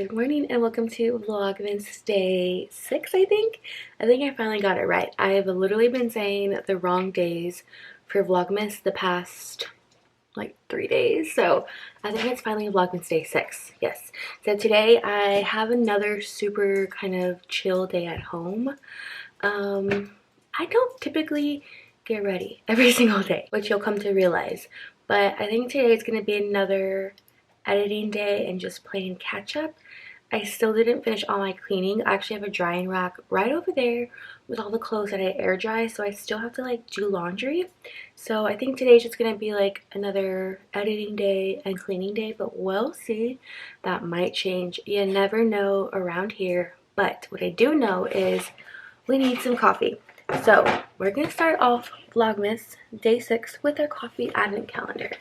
Good morning and welcome to Vlogmas day 6, I think. I finally got it right. I have literally been saying the wrong days for Vlogmas the past like 3 days. So I think it's finally Vlogmas day 6. Yes. So today I have another super kind of chill day at home. I don't typically get ready every single day, which you'll come to realize. But I think today is going to be another editing day and just playing catch up. I still didn't finish all my cleaning. I actually have a drying rack right over there with all the clothes that I air dry, so I still have to like do laundry. So I think today's just gonna be like another editing day and cleaning day, but we'll see. That might change. You never know around here. But what I do know is we need some coffee. So we're gonna start off Vlogmas day 6 with our coffee advent calendar.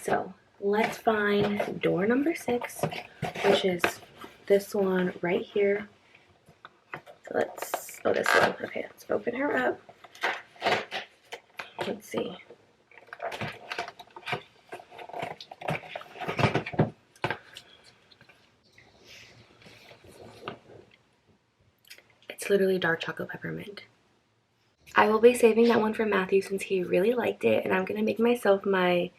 So let's find door number 6, which is this one right here. So this one. Okay, let's open her up. Let's see. It's literally dark chocolate peppermint. I will be saving that one for Matthew since he really liked it, and I'm gonna make myself my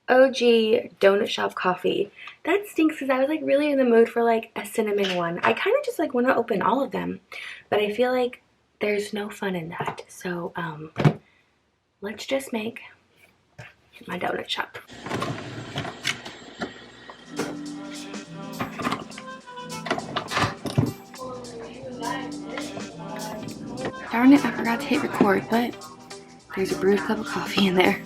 OG donut shop coffee. That stinks because I was like really in the mood for like a cinnamon one. I kind of just like want to open all of them, but I feel like there's no fun in that. So let's just make my donut shop. Darn it, I forgot to hit record, but there's a brewed cup of coffee in there.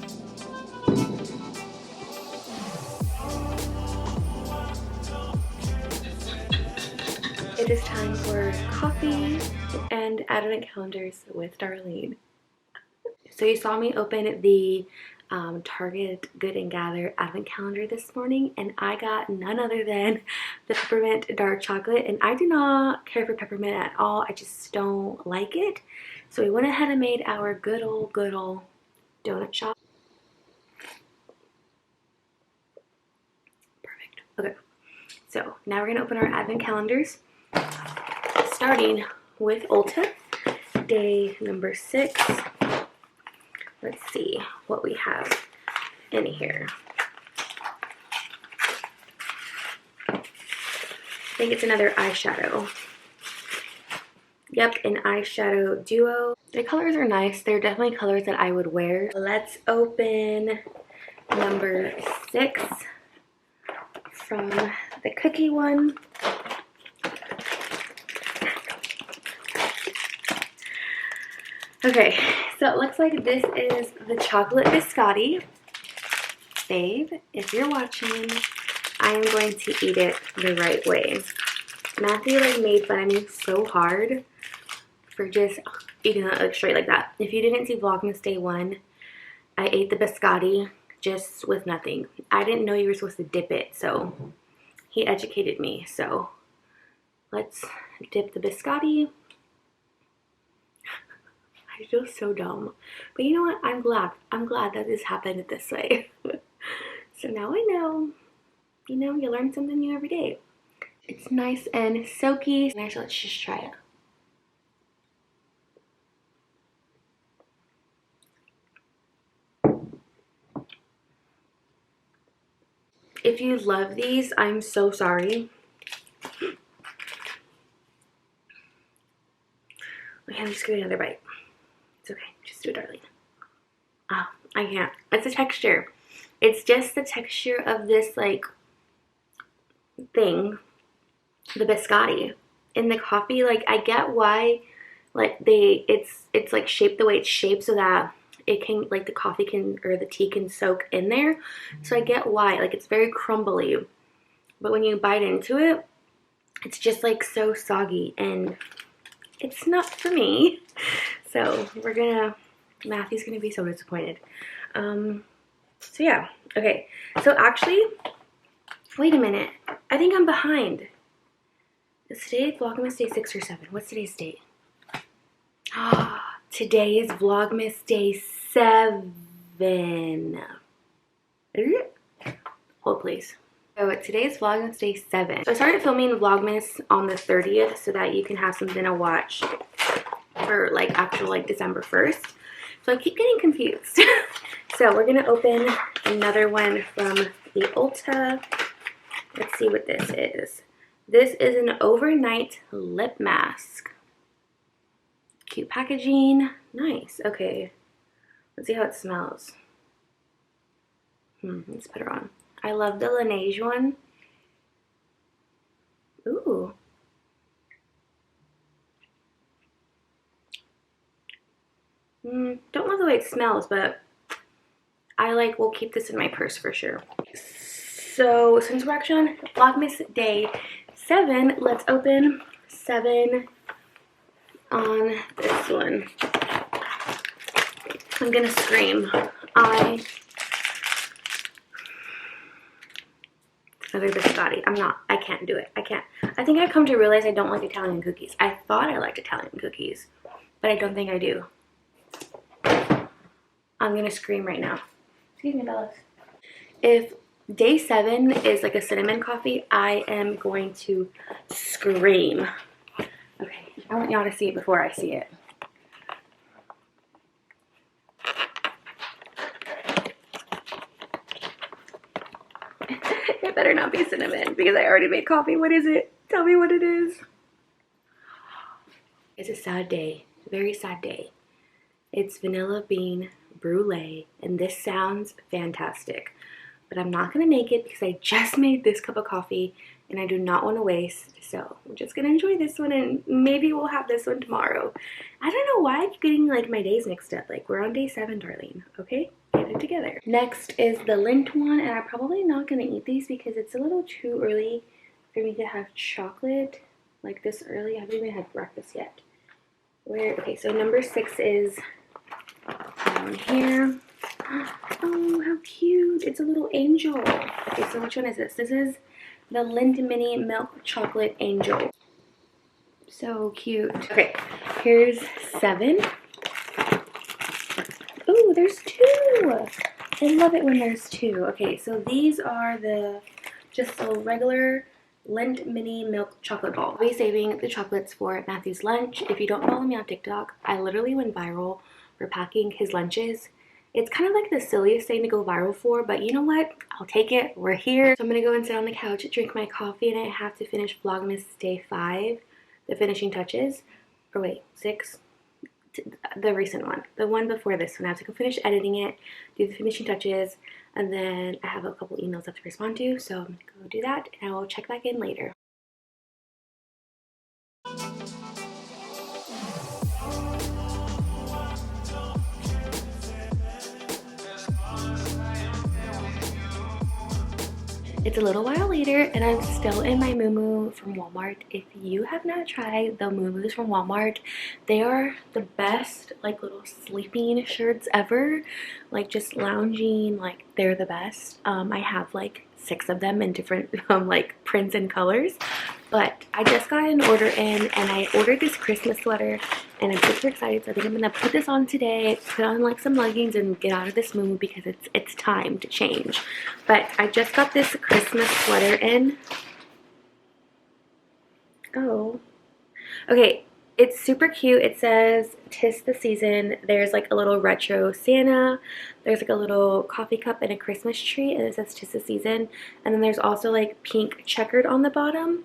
It is time for coffee and advent calendars with Darlene. So you saw me open the Target Good and Gather advent calendar this morning, and I got none other than the peppermint dark chocolate, and I do not care for peppermint at all. I just don't like it. So we went ahead and made our good old donut shop. Perfect. Okay, so now we're gonna open our advent calendars, starting with Ulta, day number 6. Let's see what we have in here. I think it's another eyeshadow. Yep, an eyeshadow duo. The colors are nice. They're definitely colors that I would wear. Let's open number 6 from the cookie one. Okay, so it looks like this is the chocolate biscotti. Babe, if you're watching, I am going to eat it the right way. Matthew like made fun of me so hard for just eating it like straight like that. If you didn't see Vlogmas day 1, I ate the biscotti just with nothing. I didn't know you were supposed to dip it, so he educated me. So let's dip the biscotti. I feel so dumb, but you know what? I'm glad that this happened this way. So now I know, you know, you learn something new every day. It's nice and silky. Nice, let's just try it. If you love these, I'm so sorry. Okay, I'm just giving another bite. It's okay, just do it, darling. Oh, I can't. It's the texture. It's just the texture of this like thing, the biscotti. In the coffee, like I get why like it's like shaped the way it's shaped so that it can like the coffee can or the tea can soak in there. So I get why. Like it's very crumbly. But when you bite into it, it's just like so soggy and it's not for me. So Matthew's gonna be so disappointed. So yeah, okay. So actually, wait a minute. I think I'm behind. Is today Vlogmas day 6 or 7? What's today's date? Today is Vlogmas day 7. Hold please. So today's Vlogmas day 7. So I started filming Vlogmas on the 30th so that you can have something to watch for like actual like December 1st. So I keep getting confused. So we're gonna open another one from the Ulta. Let's see what this is. This is an overnight lip mask. Cute packaging. Nice. Okay. Let's see how it smells. Let's put her on. I love the Laneige one. Ooh. Don't love the way it smells, but I will keep this in my purse for sure. So since we're actually on Vlogmas day 7, let's open 7 on this one. I'm gonna scream. Another biscotti. I can't do it. I can't. I think I've come to realize I don't like Italian cookies. I thought I liked Italian cookies, but I don't think I do. I'm gonna scream right now. Excuse me, Bellas. If day 7 is like a cinnamon coffee, I am going to scream. Okay, I want y'all to see it before I see it. It better not be cinnamon because I already made coffee. What is it? Tell me what it is. It's a sad day. A very sad day. It's vanilla bean brulee, and this sounds fantastic. But I'm not going to make it because I just made this cup of coffee and I do not want to waste. So I'm just going to enjoy this one, and maybe we'll have this one tomorrow. I don't know why I keep getting my days mixed up. We're on day 7, darling. Okay? Get it together. Next is the Lindt one, and I'm probably not going to eat these because it's a little too early for me to have chocolate this early. I haven't even had breakfast yet. Okay, so number 6 is down here. Oh, how cute. It's a little angel. Okay, so which one is this? This is the Lindt Mini Milk Chocolate Angel. So cute. Okay, here's 7. Oh, there's 2. I love it when there's 2. Okay, so these are just a regular Lindt Mini Milk Chocolate Ball. I'll be saving the chocolates for Matthew's lunch. If you don't follow me on TikTok, I literally went viral for packing his lunches. It's kind of the silliest thing to go viral for, but you know what? I'll take it. We're here. So I'm gonna go and sit on the couch, drink my coffee, and I have to finish Vlogmas day 5, the finishing touches. Or wait, 6? The recent one. The one before this one. I have to go finish editing it, do the finishing touches, and then I have a couple emails I have to respond to, so I'm gonna go do that, and I will check back in later. It's a little while later and I'm still in my muumuu from Walmart. If you have not tried the muumuus from Walmart, they are the best little sleeping shirts ever. Just lounging, they're the best. I have 6 of them in different prints and colors. But I just got an order in and I ordered this Christmas sweater and I'm super excited. So I think I'm gonna put this on today, put on some leggings and get out of this muumuu because it's time to change. But I just got this Christmas sweater in. Oh. Okay, it's super cute. It says "'Tis the Season." There's a little retro Santa. There's a little coffee cup and a Christmas tree, and it says "'Tis the Season." And then there's also pink checkered on the bottom.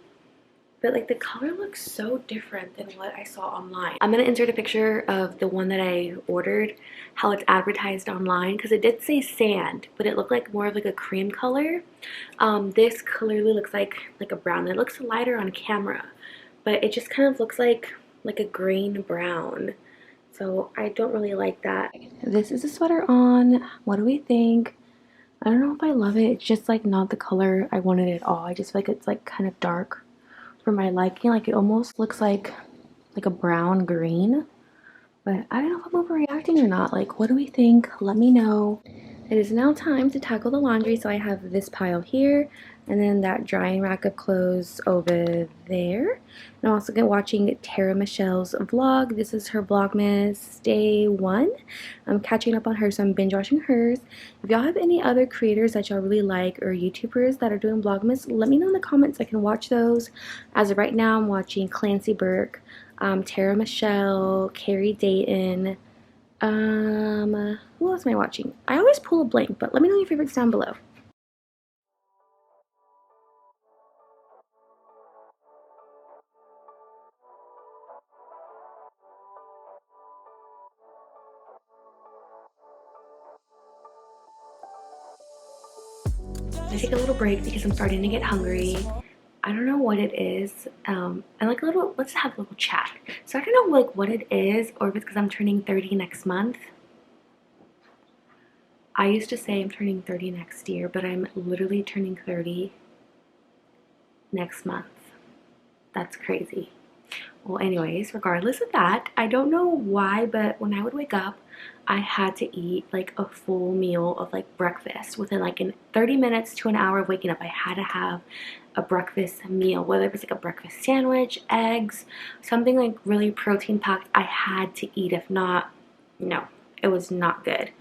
But the color looks so different than what I saw online. I'm gonna insert a picture of the one that I ordered, how it's advertised online, because it did say sand, but it looked more of a cream color. This clearly looks like a brown. It looks lighter on camera, but it just kind of looks like a green brown. So I don't really like that. This is a sweater on. What do we think? I don't know if I love it. It's just not the color I wanted at all. I just feel it's kind of dark for my liking. It almost looks like a brown green, but I don't know if I'm overreacting or not. What do we think? Let me know. It is now time to tackle the laundry, so I have this pile here and then that drying rack of clothes over there. And I'm also watching Tara Michelle's vlog. This is her Vlogmas day 1. I'm catching up on her, so I'm binge watching hers. If y'all have any other creators that y'all really like or YouTubers that are doing Vlogmas, let me know in the comments. I can watch those. As of right now, I'm watching Clancy Burke, Tara Michelle, Carrie Dayton. Who else am I watching? I always pull a blank, but let me know your favorites down below. I take a little break because I'm starting to get hungry. I don't know what it is. And like let's have a little chat. So I don't know like what it is, or if it's because I'm turning 30 next month. I used to say I'm turning 30 next year, but I'm literally turning 30 next month. That's crazy. Well, anyways, regardless of that, I don't know why, but when I would wake up, I had to eat like a full meal of like breakfast. Within like in 30 minutes to an hour of waking up, I had to have a breakfast meal, whether it was like a breakfast sandwich, eggs, something like really protein packed. I had to eat. If not, no, it was not good.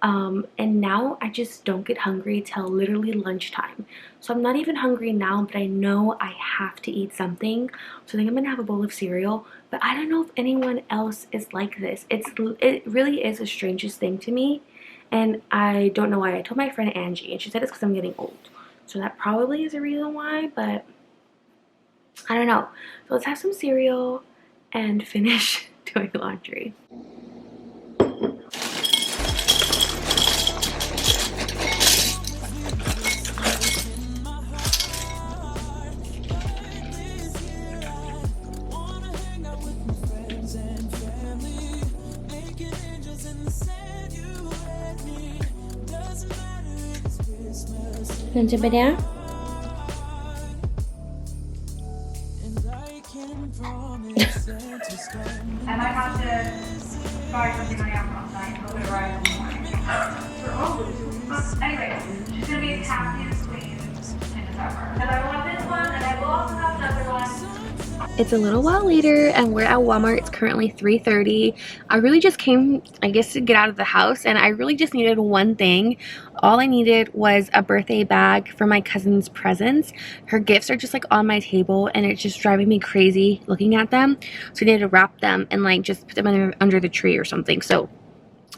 And now I just don't get hungry till literally lunchtime. So I'm not even hungry now, but I know I have to eat something. So I think I'm gonna have a bowl of cereal, but I don't know if anyone else is like this. It really is the strangest thing to me, and I don't know why. I told my friend Angie, and she said it's because I'm getting old. So that probably is a reason why, but I don't know. So let's have some cereal and finish doing laundry. Want to put down? I might have to buy something on Amazon tonight and open it right in the morning. Anyway, she's gonna be happy and sweet in December. And I want this one, and I will also have another one. It's a little while later and we're at Walmart. It's currently 3:30. I really just came, I guess, to get out of the house, and I really just needed one thing. All I needed was a birthday bag for my cousin's presents. Her gifts are just like on my table and it's just driving me crazy looking at them. So I needed to wrap them and like just put them under the tree or something. So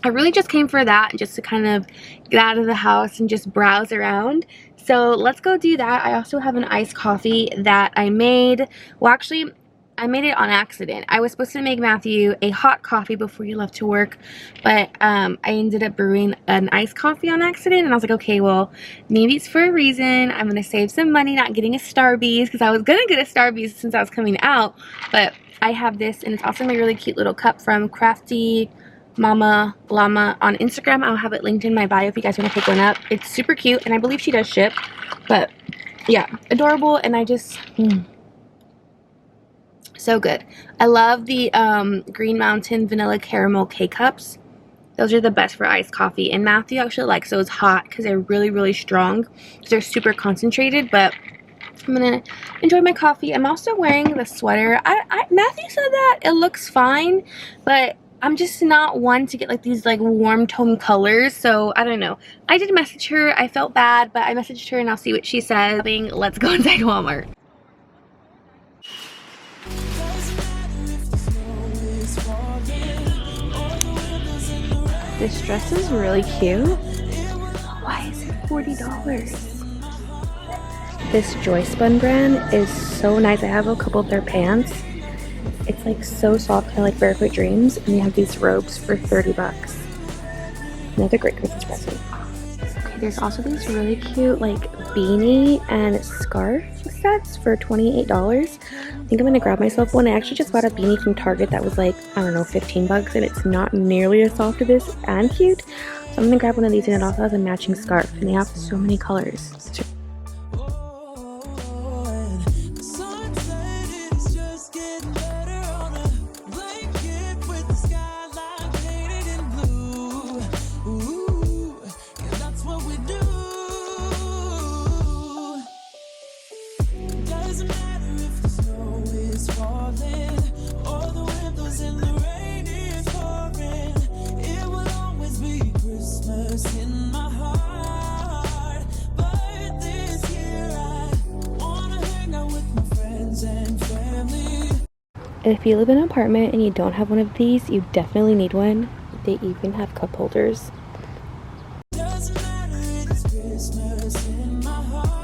I really just came for that, just to kind of get out of the house and just browse around. So let's go do that. I also have an iced coffee that I made. Well, actually, I made it on accident. I was supposed to make Matthew a hot coffee before he left to work, but I ended up brewing an iced coffee on accident, and I was like, okay, well, maybe it's for a reason. I'm gonna save some money not getting a Starbucks, because I was gonna get a Starbucks since I was coming out, but I have this, and it's also my really cute little cup from Crafty Mama Llama on Instagram. I'll have it linked in my bio if you guys want to pick one up. It's super cute, and I believe she does ship, but yeah, adorable. And I just so good. I love the Green Mountain vanilla caramel K-cups. Those are the best for iced coffee, and Matthew actually likes those hot because they're really strong. They're super concentrated, but I'm gonna enjoy my coffee. I'm also wearing the sweater. Matthew said that it looks fine, but I'm just not one to get like these like warm tone colors, so I don't know. I did message her. I felt bad, but I messaged her and I'll see what she says. Let's go inside Walmart. This dress is really cute. Why is it $40? This Joyspun brand is so nice. I have a couple of their pants. It's like so soft, kind of like Barefoot Dreams, and you have these robes for 30 bucks. Another great Christmas present. Okay, there's also these really cute like beanie and scarf sets for $28. I think I'm gonna grab myself one. I actually just bought a beanie from Target that was like, I don't know, 15 bucks, and it's not nearly as soft as this and cute. So I'm gonna grab one of these, and it also has a matching scarf, and they have so many colors. If you live in an apartment and you don't have one of these, you definitely need one. They even have cup holders. Doesn't matter if it's Christmas in my heart.